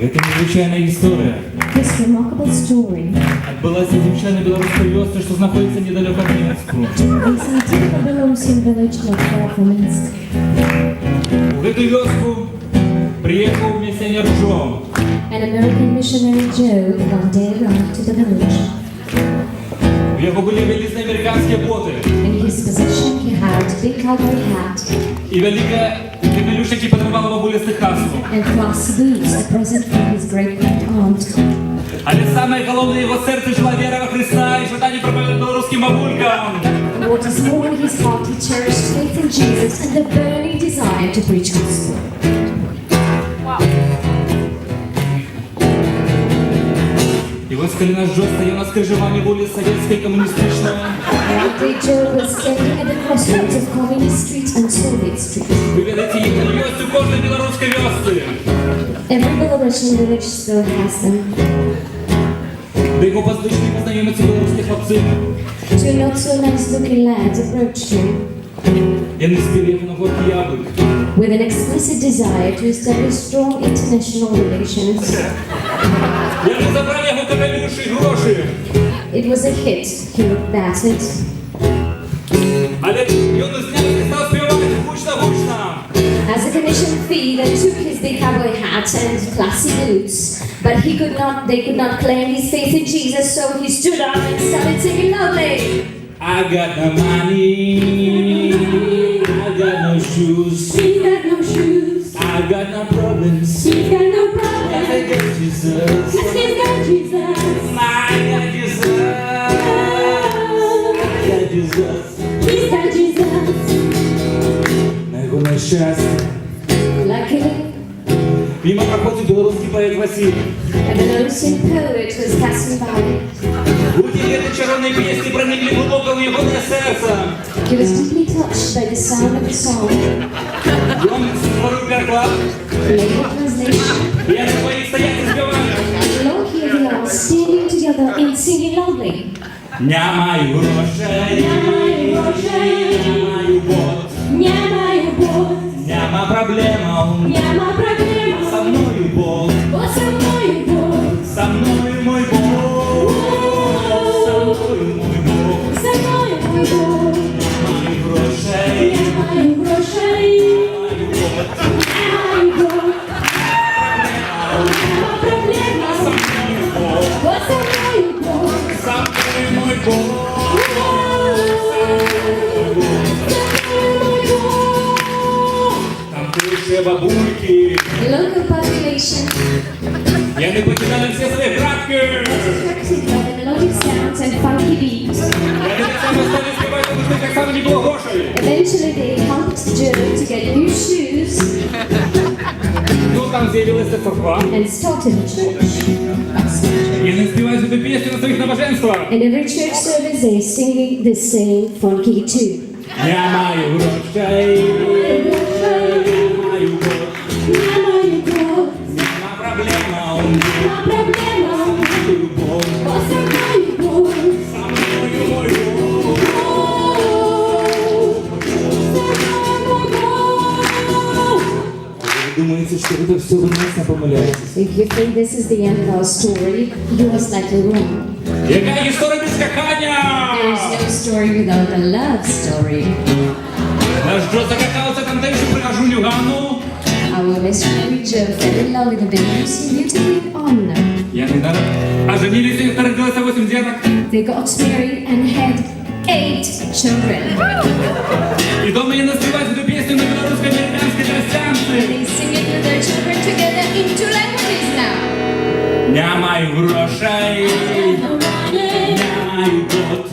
Это незвичайная история. This remarkable story Отбылась звичайна білоруська вёска, що знаходиться недалеко от Минску. is in a typical Belarusian village not far from Minsk. В эту вёску приехал миссионер Джо. An American missionary Joe one day arrived to the village. У него были великие американские боты In his possession he had a big cowboy hat и великая капелюшек, які подарувала бабуля Стехасу. and classy boots, a present from his great-great-aunt. Але самое головное, его сердце жила вера во Христа и желание проповедовать белорусским бабулькам. And what is more, in his heart he cherished faith in Jesus and the burning desire to preach gospel. И вот коли наш Джо стоял на скрижевании воли советской коммунистичной, One day Joe was standing at the crossroads of Communist Street and Soviet Street. вы видите их на вёску кожной белорусской вёсцы. Every Belarusian village still has them. Да его воздушные познайомятся белорусских хлопцы. Two not so nice-looking lads approached him Я не спел на горке яблок. with an explicit desire to establish strong international relations. Я не забрал его капелюши и гроши. It was a hit. He looked battered. Але ён знял и стал спевать гучно-гучно. As a commission fee, they took his big cowboy hat and classy boots, but they could not claim his faith in Jesus, so he stood up and started singing loudly. I got no money, I got no shoes, He got no shoes, I got no problems. he got no I problem, got Jesus, as he's got Jesus. I got Jesus, I got Jesus. He's got Jesus. На его несчастье Luckily, мимо проходит белорусский поэт Василий. a Belarusian poet was passing by. Звуки этой чаровной песни проникли глубоко в его сердце. He was deeply touched by the sound of the song. Он свою переклад, Later translation. и я своих стоять и спеваю. Below here they are standing together and singing loudly. Не маю грошей, Не маю грошей, не маю бот, не маю бот, нема проблема, нема проблем. со мною Бог, Бо со мною Бог, со мною мой Бог, со мною мой Бог. со мною мой Бог. Не маю грошей, Не маю грошей, не маю бот, не маю бот, нема проблем. со мною Бог, Бо со мною Бог, со мною мой Бог. Там крыши бабульки, The local population я не покидали все свои градки. attracted by the melodic sounds and funky beats. Я не так само стали спевать, потому что так само не было грошей. Eventually they helped Joe to get new shoes Ну, там заявилась церква. and started a church. И они спевают эту песню на своих набоженствах. In every church service they sing the same funky tune. Я маю грошей, я маю год, Не маю Бог, нема проблема, нема проблема. любовь, Бо со мною Бог, со мною мой Бог. Вы думаете, что это все вы нас помыляетесь? If you think this is the end of our story, you are slightly wrong. Яка історія без There is кохання? no story without a love story. Наш Джо закохався тамтешню пригожу Люгану. Our missionary Joe fell in love with a Belarusian beauty with honor. Я не знаю. А женились и родилось 8 деток. They got married and had 8 children. И дома не наспевать эту песню на белорусско-американской тростянце. They sing it with their children together in 2 languages now. Не маю грошей, не маю год,